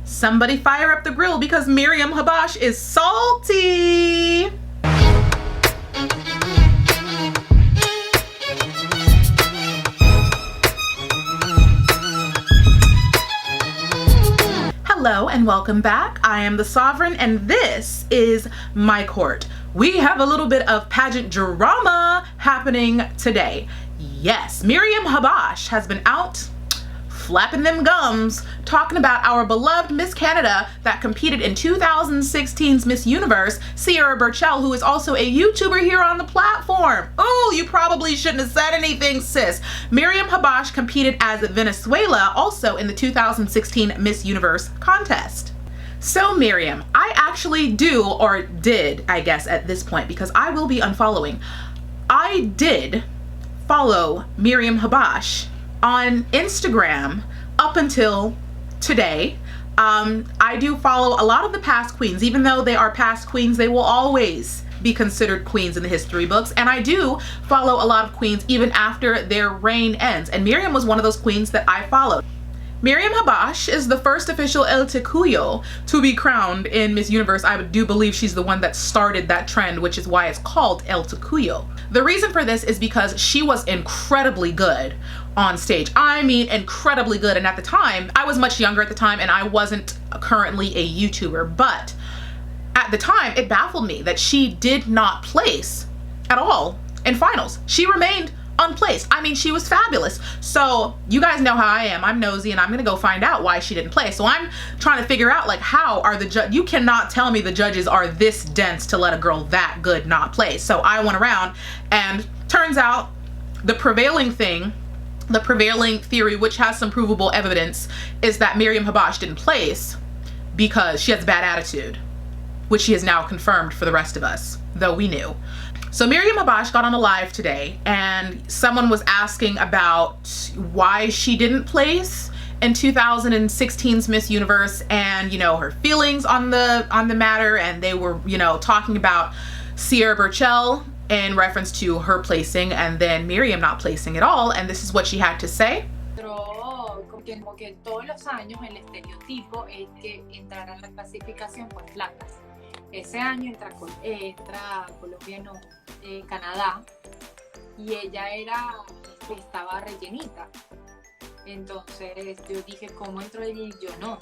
Somebody fire up the grill because Miriam Habash is salty. Hello and welcome back. I am the Sovereign and this is my court. We have a little bit of pageant drama happening today. Yes, Miriam Habash has been out flapping them gums talking about our beloved Miss Canada that competed in 2016's Miss Universe, Siera Bearchell, who is also a YouTuber here on the platform. Oh, you probably shouldn't have said anything, sis. Miriam Habash competed as Venezuela also in the 2016 Miss Universe contest. So Miriam, I actually do, or did, I guess at this point, because I will be unfollowing. I did follow Miriam Habash on Instagram up until today. I do follow a lot of the past queens. Even though they are past queens, they will always be considered queens in the history books, and I do follow a lot of queens even after their reign ends, and Miriam was one of those queens that I followed. Miriam Habash is the first official El Tecuyo to be crowned in Miss Universe. I do believe she's the one that started that trend, which is why it's called El Tecuyo. The reason for this is because she was incredibly good on stage. I mean, incredibly good. And at the time, I was much younger at the time and I wasn't currently a YouTuber, but at the time it baffled me that she did not place at all in finals. She remained unplaced. I mean, she was fabulous. So you guys know how I am. I'm nosy and I'm gonna go find out why she didn't play. So I'm trying to figure out, like, how are the you cannot tell me the judges are this dense to let a girl that good not play. So I went around and turns out the prevailing theory, which has some provable evidence, is that Miriam Habash didn't place because she has a bad attitude, which she has now confirmed for the rest of us, though we knew. So Miriam Habash got on a live today and someone was asking about why she didn't place in 2016's Miss Universe and, you know, her feelings on the matter, and they were, you know, talking about Siera Bearchell in reference to her placing and then Miriam not placing at all, and this is what she had to say. Como que todos los años el estereotipo es que entrarán la clasificación pues flacas. Ese año entra Colombia, no, Canadá, y ella estaba rellenita. Entonces yo dije, ¿cómo entró ella y yo no?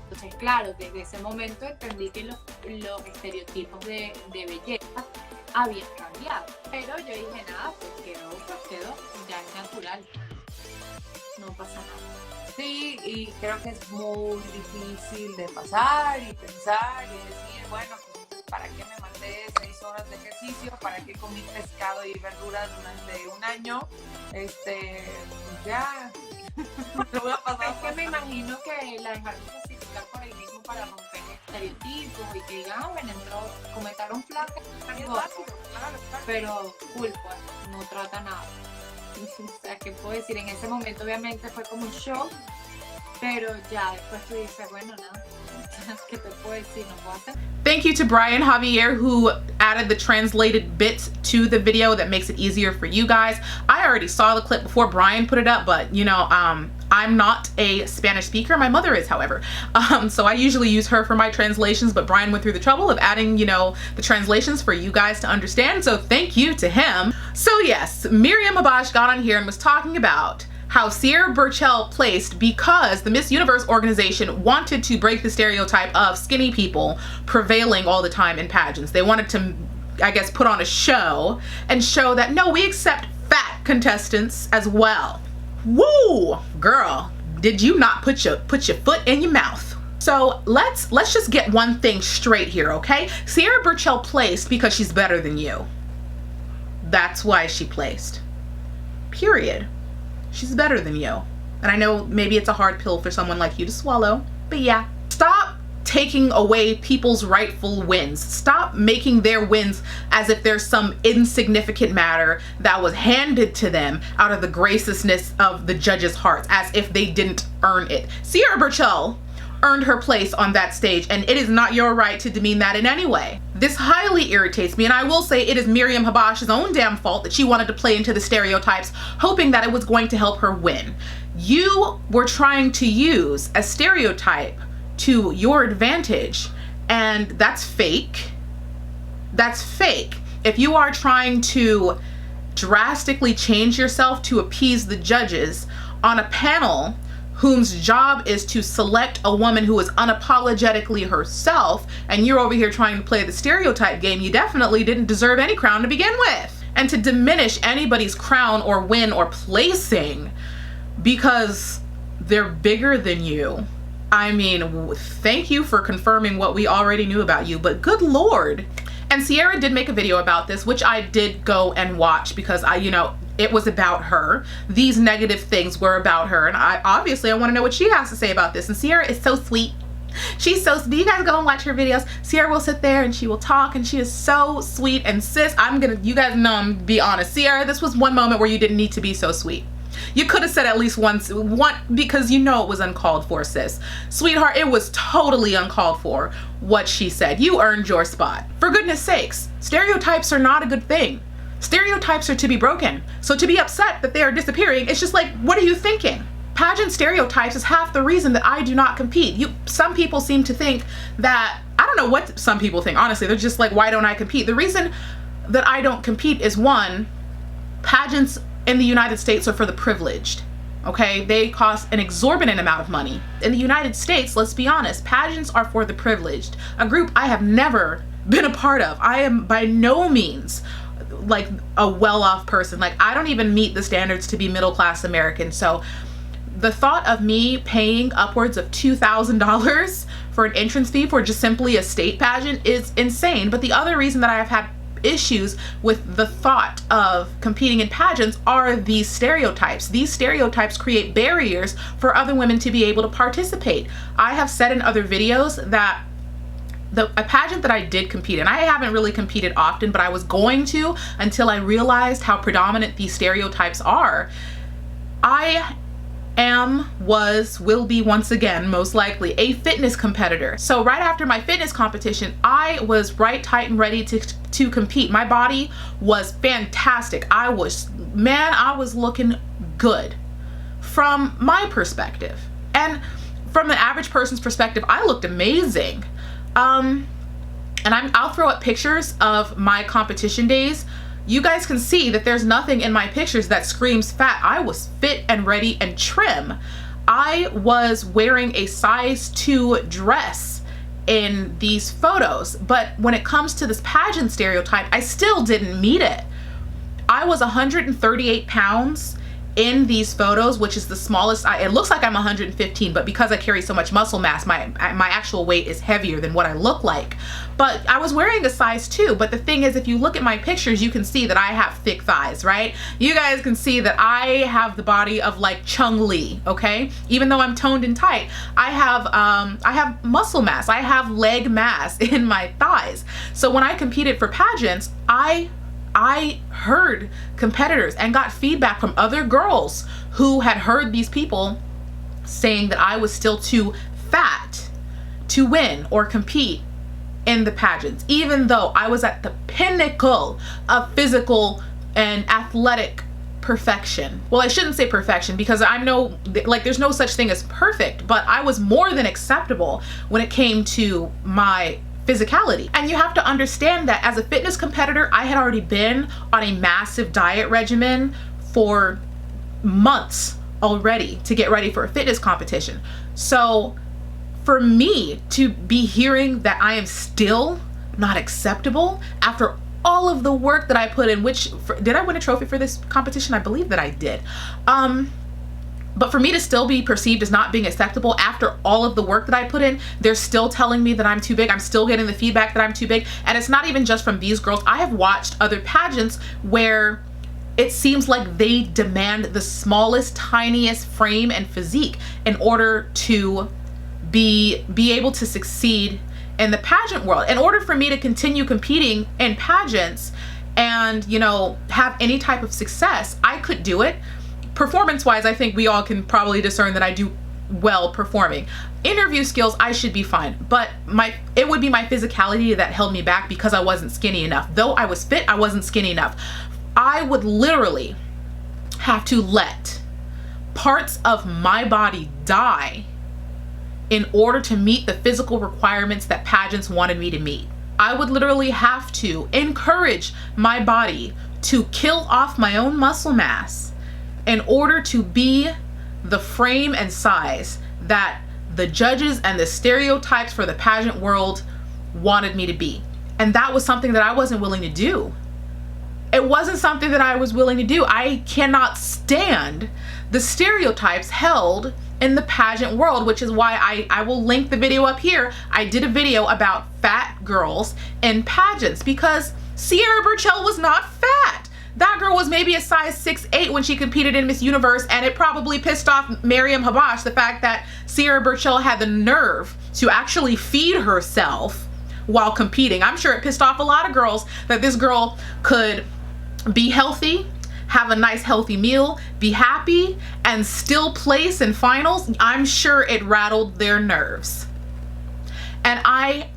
Entonces, claro, desde ese momento entendí que los estereotipos de belleza habían cambiado. Pero yo dije, nada, pues quedó, ya es natural. No pasa nada. Sí, y creo que es muy difícil de pasar y pensar y decir, bueno, pues, ¿para qué me mandé 6 horas de ejercicio? ¿Para qué comí pescado y verduras durante un año? Ya, lo voy a pasar. Es que me imagino que la dejaron clasificar por el mismo para romper estereotipos y que digan, bueno, comentaron flacas, claro. Pero culpa, no trata nada. O sea, ¿qué puedo decir? En ese momento obviamente fue como un shock, pero ya después tú dices, bueno, nada, ¿qué te puedo decir? No puedo hacer. Thank you to Brian Javier, who added the translated bits to the video that makes it easier for you guys. I already saw the clip before Brian put it up, but you know, I'm not a Spanish speaker. My mother is, however. So I usually use her for my translations, but Brian went through the trouble of adding, you know, the translations for you guys to understand. So thank you to him. So yes, Miriam Habash got on here and was talking about how Siera Bearchell placed because the Miss Universe organization wanted to break the stereotype of skinny people prevailing all the time in pageants. They wanted to, I guess, put on a show and show that, no, we accept fat contestants as well. Woo! Girl, did you not put your foot in your mouth? So let's just get one thing straight here, okay? Siera Bearchell placed because she's better than you. That's why she placed. Period. She's better than you. And I know maybe it's a hard pill for someone like you to swallow, but yeah. Stop taking away people's rightful wins. Stop making their wins as if there's some insignificant matter that was handed to them out of the graciousness of the judges' hearts, as if they didn't earn it. Siera Bearchell earned her place on that stage, and it is not your right to demean that in any way. This highly irritates me, and I will say it is Miriam Habash's own damn fault that she wanted to play into the stereotypes, hoping that it was going to help her win. You were trying to use a stereotype to your advantage. And that's fake. That's fake. If you are trying to drastically change yourself to appease the judges on a panel whose job is to select a woman who is unapologetically herself, and you're over here trying to play the stereotype game, you definitely didn't deserve any crown to begin with. And to diminish anybody's crown or win or placing because they're bigger than you, I mean, thank you for confirming what we already knew about you, but good Lord. And Siera did make a video about this, which I did go and watch because it was about her. These negative things were about her. And I want to know what she has to say about this. And Siera is so sweet. She's so sweet. You guys go and watch her videos. Siera will sit there and she will talk, and she is so sweet. And sis, you guys know I'm gonna be honest. Siera, this was one moment where you didn't need to be so sweet. You could have said at least one, because it was uncalled for, sis. Sweetheart, it was totally uncalled for what she said. You earned your spot. For goodness sakes, stereotypes are not a good thing. Stereotypes are to be broken. So to be upset that they are disappearing, it's just like, what are you thinking? Pageant stereotypes is half the reason that I do not compete. Some people seem to think that, I don't know what some people think, honestly. They're just like, why don't I compete? The reason that I don't compete is, one, pageants in the United States are for the privileged, okay? They cost an exorbitant amount of money. In the United States, let's be honest, pageants are for the privileged, a group I have never been a part of. I am by no means like a well-off person. Like, I don't even meet the standards to be middle-class American. So the thought of me paying upwards of $2,000 for an entrance fee for just simply a state pageant is insane. But the other reason that I have had issues with the thought of competing in pageants are these stereotypes. These stereotypes create barriers for other women to be able to participate. I have said in other videos that a pageant that I did compete in, I haven't really competed often, but I was going to until I realized how predominant these stereotypes are. I will be once again, most likely, a fitness competitor. So right after my fitness competition, I was right tight and ready to compete. My body was fantastic. I was looking good from my perspective. And from the average person's perspective, I looked amazing. And I'll throw up pictures of my competition days. You guys can see that there's nothing in my pictures that screams fat. I was fit and ready and trim. I was wearing a size 2 dress in these photos, but when it comes to this pageant stereotype, I still didn't meet it. I was 138 pounds in these photos, which is the smallest. It looks like I'm 115, but because I carry so much muscle mass, my actual weight is heavier than what I look like. But I was wearing a size 2. But the thing is, if you look at my pictures, you can see that I have thick thighs, right? You guys can see that I have the body of like Chung Lee, okay? Even though I'm toned and tight, I have muscle mass. I have leg mass in my thighs. So when I competed for pageants, I heard competitors and got feedback from other girls who had heard these people saying that I was still too fat to win or compete in the pageants, even though I was at the pinnacle of physical and athletic perfection. Well, I shouldn't say perfection, because I know, like, there's no such thing as perfect, but I was more than acceptable when it came to my physicality. And you have to understand that as a fitness competitor, I had already been on a massive diet regimen for months already to get ready for a fitness competition. So for me to be hearing that I am still not acceptable after all of the work that I put in, did I win a trophy for this competition? I believe that I did. But for me to still be perceived as not being acceptable after all of the work that I put in, they're still telling me that I'm too big. I'm still getting the feedback that I'm too big. And it's not even just from these girls. I have watched other pageants where it seems like they demand the smallest, tiniest frame and physique in order to be able to succeed in the pageant world. In order for me to continue competing in pageants and, have any type of success, I could do it. Performance-wise, I think we all can probably discern that I do well performing. Interview skills, I should be fine, but it would be my physicality that held me back because I wasn't skinny enough. Though I was fit, I wasn't skinny enough. I would literally have to let parts of my body die in order to meet the physical requirements that pageants wanted me to meet. I would literally have to encourage my body to kill off my own muscle mass in order to be the frame and size that the judges and the stereotypes for the pageant world wanted me to be. And that was something that I wasn't willing to do. It wasn't something that I was willing to do. I cannot stand the stereotypes held in the pageant world, which is why I will link the video up here. I did a video about fat girls in pageants because Siera Bearchell was not fat. That girl was maybe a size 6'8" when she competed in Miss Universe, and it probably pissed off Miriam Habash, the fact that Siera Bearchell had the nerve to actually feed herself while competing. I'm sure it pissed off a lot of girls that this girl could be healthy, have a nice healthy meal, be happy, and still place in finals. I'm sure it rattled their nerves. And I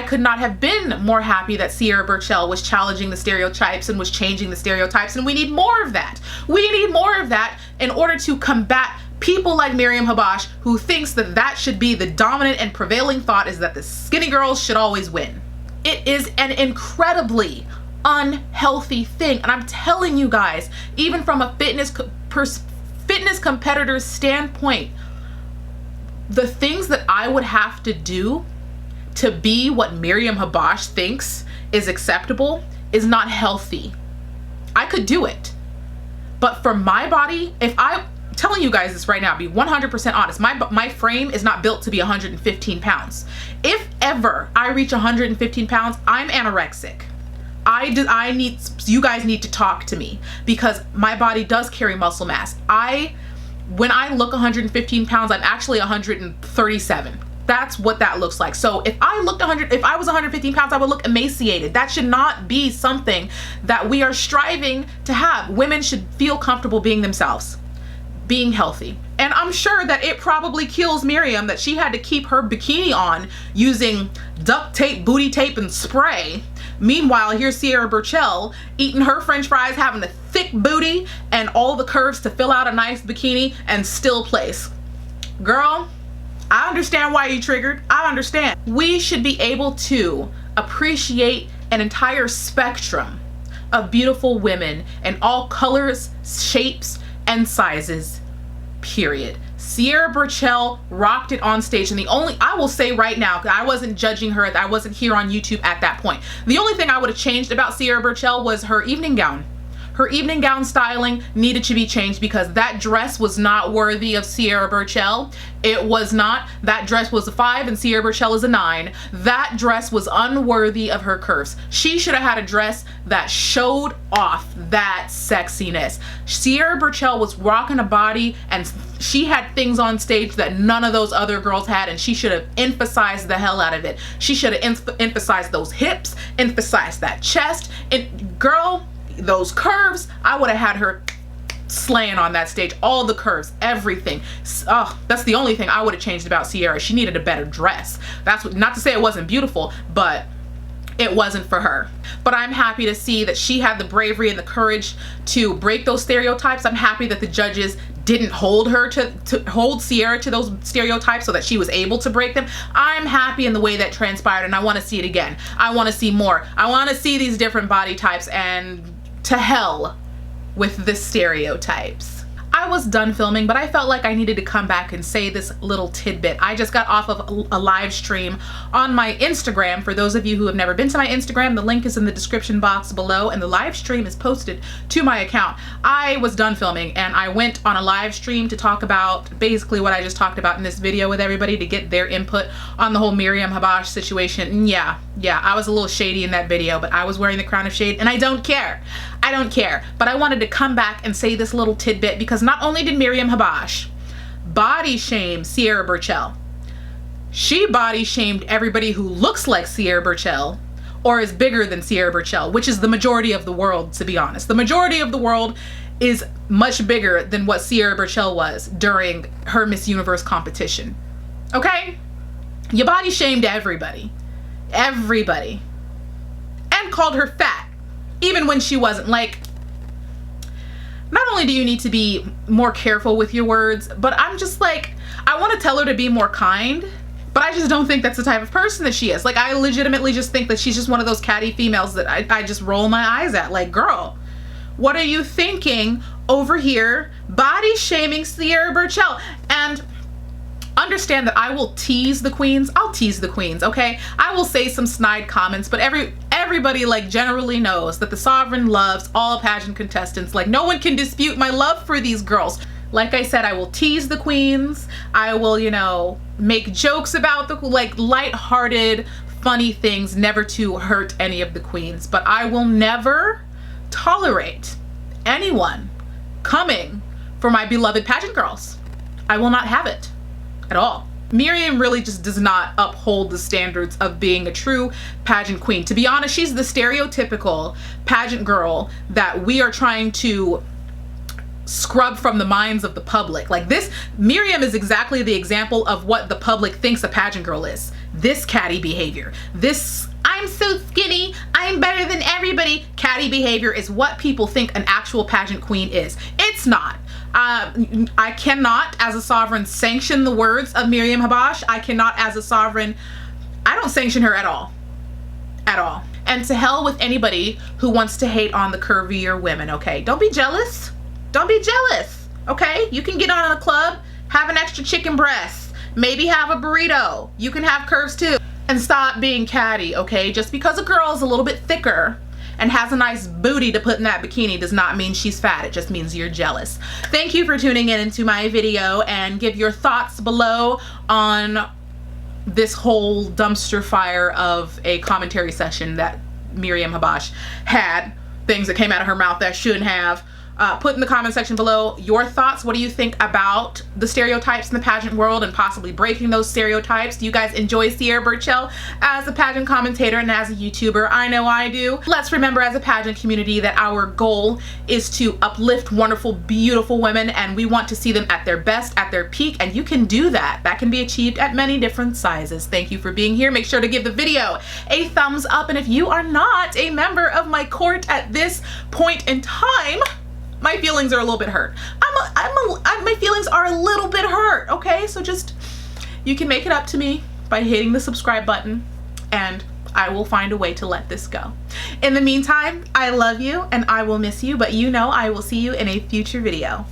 could not have been more happy that Siera Bearchell was challenging the stereotypes and was changing the stereotypes, and we need more of that. We need more of that in order to combat people like Miriam Habash, who thinks that that should be the dominant and prevailing thought, is that the skinny girls should always win. It is an incredibly unhealthy thing, and I'm telling you guys, even from a fitness competitor's standpoint, the things that I would have to do to be what Miriam Habash thinks is acceptable is not healthy. I could do it, but for my body, if I'm telling you guys this right now, be 100% honest, my frame is not built to be 115 pounds. If ever I reach 115 pounds, I'm anorexic. You guys need to talk to me because my body does carry muscle mass. When I look 115 pounds, I'm actually 137. That's what that looks like. So if I was 115 pounds, I would look emaciated. That should not be something that we are striving to have. Women should feel comfortable being themselves, being healthy. And I'm sure that it probably kills Miriam that she had to keep her bikini on using duct tape, booty tape, and spray. Meanwhile, here's Siera Bearchell eating her french fries, having a thick booty and all the curves to fill out a nice bikini and still place. Girl, I understand why you triggered. I understand. We should be able to appreciate an entire spectrum of beautiful women in all colors, shapes, and sizes, period. Siera Bearchell rocked it on stage, and I will say right now, because I wasn't judging her, I wasn't here on YouTube at that point. The only thing I would have changed about Siera Bearchell was her evening gown. Her evening gown styling needed to be changed because that dress was not worthy of Siera Bearchell. It was not. That dress was a 5 and Siera Bearchell is a 9. That dress was unworthy of her curves. She should have had a dress that showed off that sexiness. Siera Bearchell was rocking a body and she had things on stage that none of those other girls had, and she should have emphasized the hell out of it. She should have emphasized those hips, emphasized that chest, and girl, those curves, I would have had her slaying on that stage. All the curves, everything. Oh, that's the only thing I would have changed about Siera. She needed a better dress. Not to say it wasn't beautiful, but it wasn't for her. But I'm happy to see that she had the bravery and the courage to break those stereotypes. I'm happy that the judges didn't hold her to hold Siera to those stereotypes so that she was able to break them. I'm happy in the way that transpired, and I want to see it again. I want to see more. I want to see these different body types, and to hell with the stereotypes. I was done filming, but I felt like I needed to come back and say this little tidbit. I just got off of a live stream on my Instagram. For those of you who have never been to my Instagram, the link is in the description box below, and the live stream is posted to my account. I was done filming and I went on a live stream to talk about basically what I just talked about in this video with everybody, to get their input on the whole Miriam Habash situation. And yeah, I was a little shady in that video, but I was wearing the crown of shade and I don't care. I don't care. But I wanted to come back and say this little tidbit because not only did Miriam Habash body shame Siera Bearchell, she body shamed everybody who looks like Siera Bearchell or is bigger than Siera Bearchell, which is the majority of the world, to be honest. The majority of the world is much bigger than what Siera Bearchell was during her Miss Universe competition. Okay? You body shamed everybody. Everybody. And called her fat, even when she wasn't. Like, not only do you need to be more careful with your words, but I'm just like, I want to tell her to be more kind, But I just don't think that's the type of person that she is. Like, I legitimately just think that she's just one of those catty females that I just roll my eyes at. Like, girl, what are you thinking over here body shaming Siera Bearchell? And understand that I will tease the queens. I'll tease the queens, okay? I will say some snide comments, but everybody like generally knows that the Sovereign loves all pageant contestants. Like, no one can dispute my love for these girls. Like I said, I will tease the queens. I will, you know, make jokes about the like lighthearted, funny things, never to hurt any of the queens. But I will never tolerate anyone coming for my beloved pageant girls. I will not have it at all. Miriam really just does not uphold the standards of being a true pageant queen. To be honest, she's the stereotypical pageant girl that we are trying to scrub from the minds of the public. Like, this, Miriam is exactly the example of what the public thinks a pageant girl is. This catty behavior, this I'm so skinny, I'm better than everybody catty behavior is what people think an actual pageant queen is. It's not. I cannot, as a Sovereign, sanction the words of Miriam Habash. I cannot, as a Sovereign, I don't sanction her at all. At all. And to hell with anybody who wants to hate on the curvier women, okay? Don't be jealous. Don't be jealous, okay? You can get on a club, have an extra chicken breast, maybe have a burrito. You can have curves too. And stop being catty, okay? Just because a girl is a little bit thicker and has a nice booty to put in that bikini does not mean she's fat. It just means you're jealous. Thank you for tuning in into my video, and give your thoughts below on this whole dumpster fire of a commentary session that Miriam Habash had. Things that came out of her mouth that shouldn't have. Put in the comment section below your thoughts. What do you think about the stereotypes in the pageant world and possibly breaking those stereotypes? Do you guys enjoy Siera Bearchell as a pageant commentator and as a YouTuber? I know I do. Let's remember as a pageant community that our goal is to uplift wonderful, beautiful women, and we want to see them at their best, at their peak, and you can do that. That can be achieved at many different sizes. Thank you for being here. Make sure to give the video a thumbs up, and if you are not a member of my court at this point in time, my feelings are a little bit hurt. My feelings are a little bit hurt, okay? So just, you can make it up to me by hitting the subscribe button, and I will find a way to let this go. In the meantime, I love you and I will miss you, but you know I will see you in a future video.